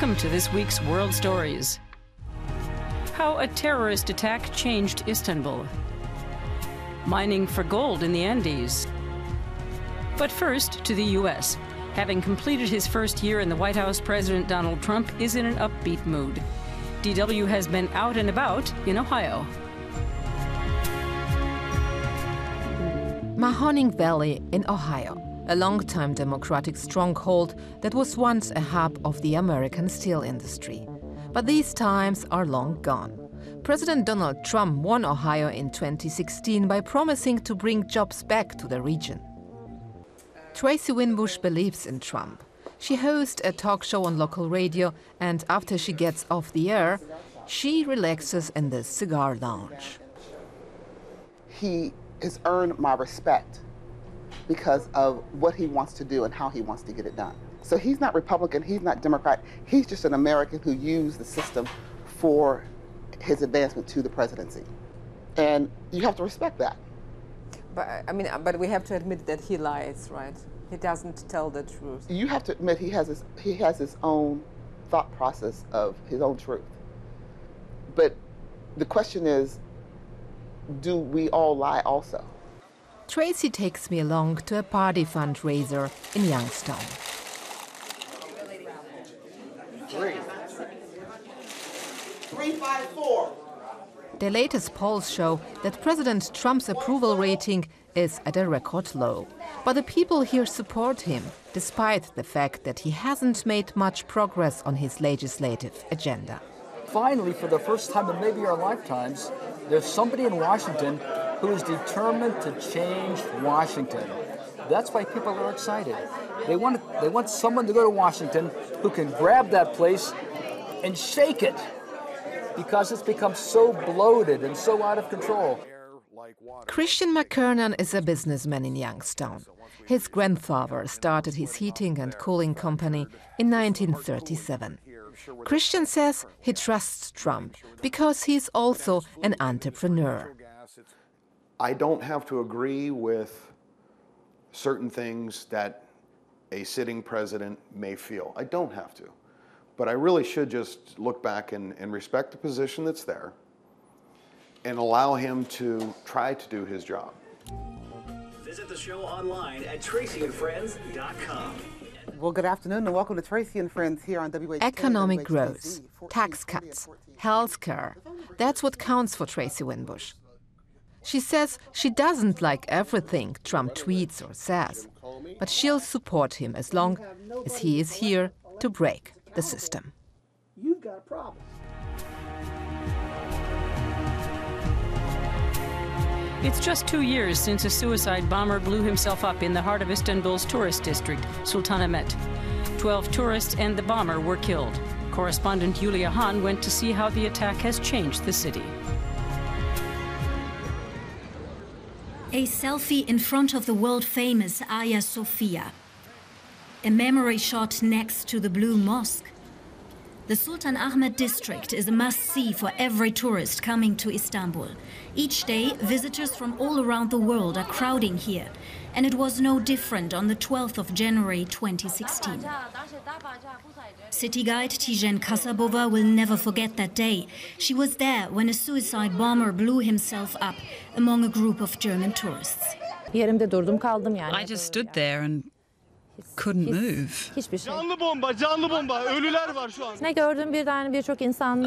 Welcome to this week's World Stories. How a terrorist attack changed Istanbul. Mining for gold in the Andes. But first, to the U.S. Having completed his first year in the White House, President Donald Trump is in an upbeat mood. DW has been out and about in Ohio. Mahoning Valley in Ohio, a long-time Democratic stronghold that was once a hub of the American steel industry. But these times are long gone. President Donald Trump won Ohio in 2016 by promising to bring jobs back to the region. Tracy Winbush believes in Trump. She hosts a talk show on local radio, and after she gets off the air, she relaxes in the cigar lounge. He has earned my respect because of what he wants to do and how he wants to get it done. So he's not Republican, he's not Democrat, he's just an American who used the system for his advancement to the presidency. And you have to respect that. But we have to admit that he lies, right? He doesn't tell the truth. You have to admit he has his own thought process of his own truth. But the question is, do we all lie also? Tracy takes me along to a party fundraiser in Youngstown. 354. The latest polls show that President Trump's approval rating is at a record low. But the people here support him, despite the fact that he hasn't made much progress on his legislative agenda. Finally, for the first time in maybe our lifetimes, there's somebody in Washington who is determined to change Washington. That's why people are excited. They want someone to go to Washington who can grab that place and shake it, because it's become so bloated and so out of control. Christian McKernan is a businessman in Youngstown. His grandfather started his heating and cooling company in 1937. Christian says he trusts Trump because he's also an entrepreneur. I don't have to agree with certain things that a sitting president may feel. I don't have to. But I really should just look back and respect the position that's there and allow him to try to do his job. Visit the show online at tracyandfriends.com. Well, good afternoon and welcome to Tracy and Friends here on WHK. Economic growth, tax cuts, health care. That's what counts for Tracy Winbush. She says she doesn't like everything Trump tweets or says, but she'll support him as long as he is here to break the system. You've got a problem. It's just 2 years since a suicide bomber blew himself up in the heart of Istanbul's tourist district, Sultanahmet. 12 tourists and the bomber were killed. Correspondent Julia Hahn went to see how the attack has changed the city. A selfie in front of the world-famous Hagia Sophia. A memory shot next to the Blue Mosque. The Sultan Ahmet district is a must-see for every tourist coming to Istanbul. Each day, visitors from all around the world are crowding here. And it was no different on the 12th of January 2016. City guide Tijen Kasabova will never forget that day. She was there when a suicide bomber blew himself up among a group of German tourists. I just stood there and couldn't move. A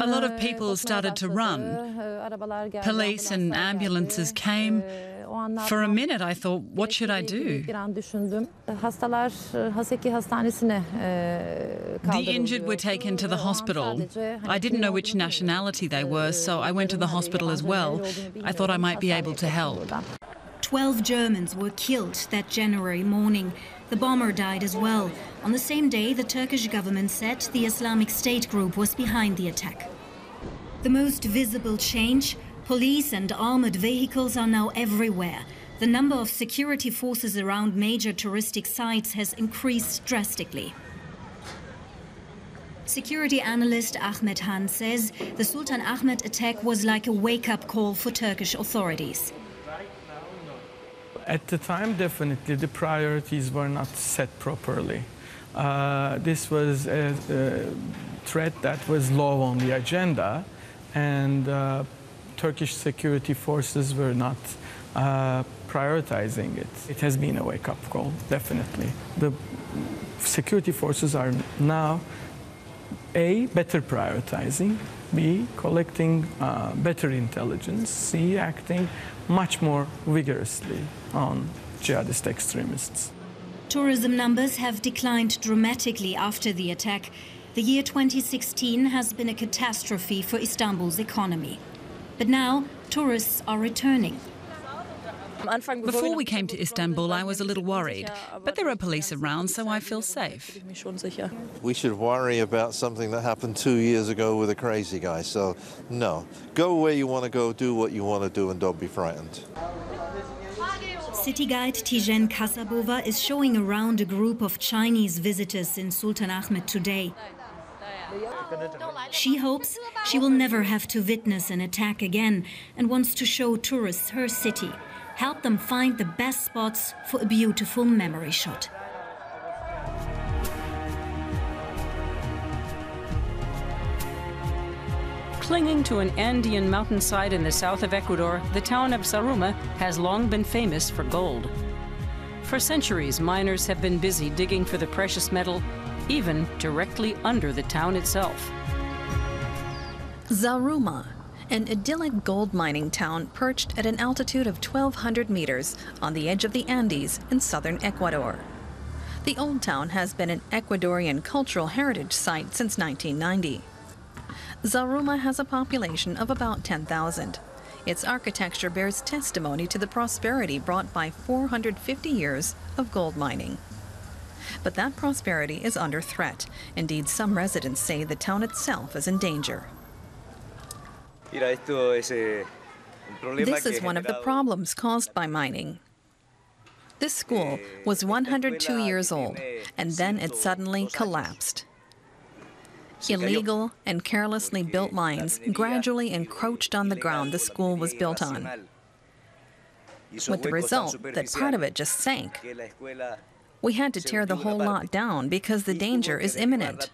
lot of people started to run. Police and ambulances came. For a minute I thought, what should I do? The injured were taken to the hospital. I didn't know which nationality they were, so I went to the hospital as well. I thought I might be able to help. 12 Germans were killed that January morning. The bomber died as well. On the same day, the Turkish government said the Islamic State group was behind the attack. The most visible change: police and armored vehicles are now everywhere. The number of security forces around major touristic sites has increased drastically. Security analyst Ahmet Han says the Sultan Ahmet attack was like a wake-up call for Turkish authorities. At the time, definitely, the priorities were not set properly. This was threat that was low on the agenda, and Turkish security forces were not prioritizing it. It has been a wake-up call, definitely. The security forces are now, A, better prioritizing, B, collecting better intelligence, C, acting much more vigorously on jihadist extremists. Tourism numbers have declined dramatically after the attack. The year 2016 has been a catastrophe for Istanbul's economy. But now, tourists are returning. Before we came to Istanbul, I was a little worried, but there are police around, so I feel safe. We should worry about something that happened 2 years ago with a crazy guy, so no. Go where you want to go, do what you want to do, and don't be frightened. City guide Tijen Kasabova is showing around a group of Chinese visitors in Sultanahmet today. She hopes she will never have to witness an attack again and wants to show tourists her city, help them find the best spots for a beautiful memory shot. Clinging to an Andean mountainside in the south of Ecuador, the town of Zaruma has long been famous for gold. For centuries, miners have been busy digging for the precious metal, even directly under the town itself. Zaruma, an idyllic gold mining town perched at an altitude of 1,200 meters on the edge of the Andes in southern Ecuador. The old town has been an Ecuadorian cultural heritage site since 1990. Zaruma has a population of about 10,000. Its architecture bears testimony to the prosperity brought by 450 years of gold mining. But that prosperity is under threat. Indeed, some residents say the town itself is in danger. This is one of the problems caused by mining. This school was 102 years old, and then it suddenly collapsed. Illegal and carelessly built mines gradually encroached on the ground the school was built on, with the result that part of it just sank. We had to tear the whole lot down because the danger is imminent.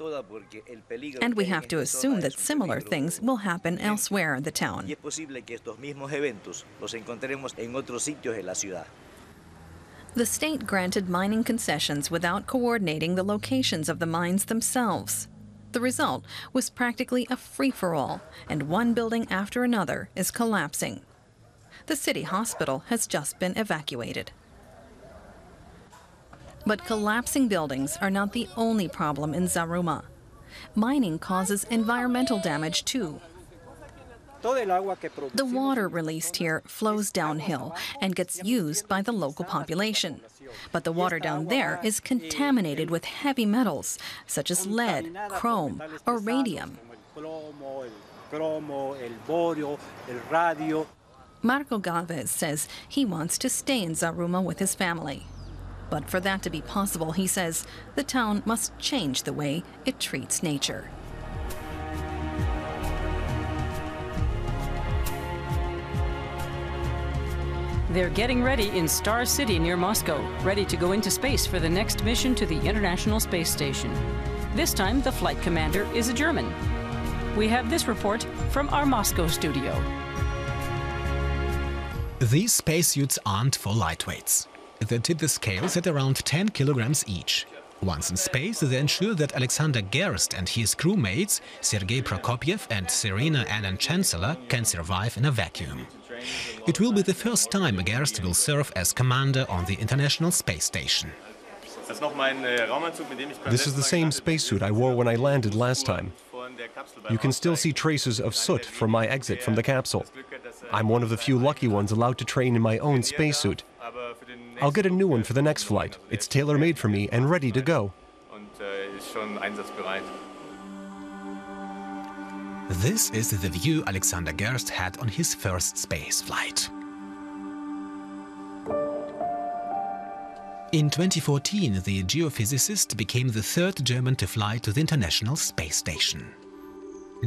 And we have to assume that similar things will happen elsewhere in the town. The state granted mining concessions without coordinating the locations of the mines themselves. The result was practically a free-for-all, and one building after another is collapsing. The city hospital has just been evacuated. But collapsing buildings are not the only problem in Zaruma. Mining causes environmental damage too. The water released here flows downhill and gets used by the local population. But the water down there is contaminated with heavy metals, such as lead, chrome, or radium. Marco Galvez says he wants to stay in Zaruma with his family. But for that to be possible, he says, the town must change the way it treats nature. They're getting ready in Star City near Moscow, ready to go into space for the next mission to the International Space Station. This time, the flight commander is a German. We have this report from our Moscow studio. These spacesuits aren't for lightweights. They tip the scales at around 10 kilograms each. Once in space, they ensure that Alexander Gerst and his crewmates, Sergei Prokopyev and Serena Annan Chancellor, can survive in a vacuum. It will be the first time Gerst will serve as commander on the International Space Station. This is the same spacesuit I wore when I landed last time. You can still see traces of soot from my exit from the capsule. I'm one of the few lucky ones allowed to train in my own spacesuit. I'll get a new one for the next flight. It's tailor-made for me and ready to go. This is the view Alexander Gerst had on his first space flight. In 2014, the geophysicist became the third German to fly to the International Space Station.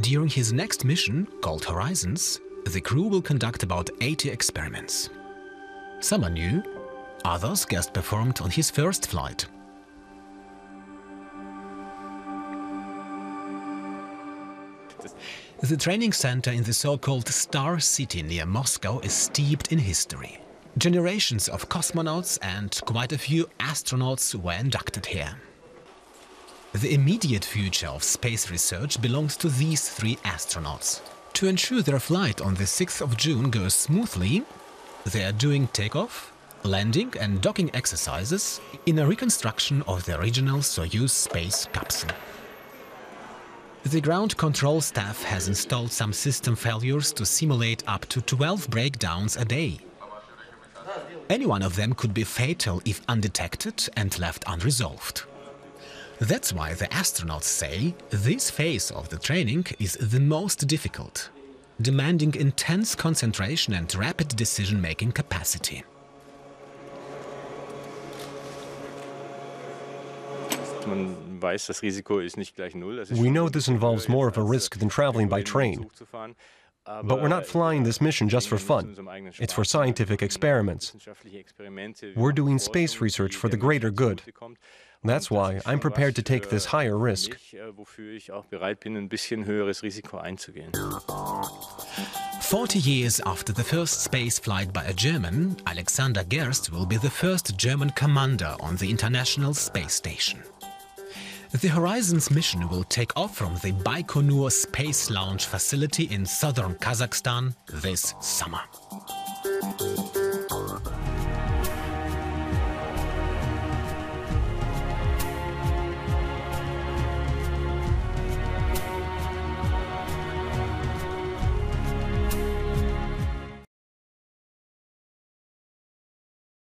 During his next mission, called Horizons, the crew will conduct about 80 experiments. Some are new, others Gerst performed on his first flight. The training center in the so-called Star City near Moscow is steeped in history. Generations of cosmonauts and quite a few astronauts were inducted here. The immediate future of space research belongs to these 3 astronauts. To ensure their flight on the 6th of June goes smoothly, they are doing takeoff, landing and docking exercises in a reconstruction of the original Soyuz space capsule. The ground control staff has installed some system failures to simulate up to 12 breakdowns a day. Any one of them could be fatal if undetected and left unresolved. That's why the astronauts say this phase of the training is the most difficult, demanding intense concentration and rapid decision-making capacity. We know this involves more of a risk than traveling by train. But we're not flying this mission just for fun. It's for scientific experiments. We're doing space research for the greater good. That's why I'm prepared to take this higher risk. 40 years after the first space flight by a German, Alexander Gerst will be the first German commander on the International Space Station. The Horizons mission will take off from the Baikonur Space Launch facility in southern Kazakhstan this summer.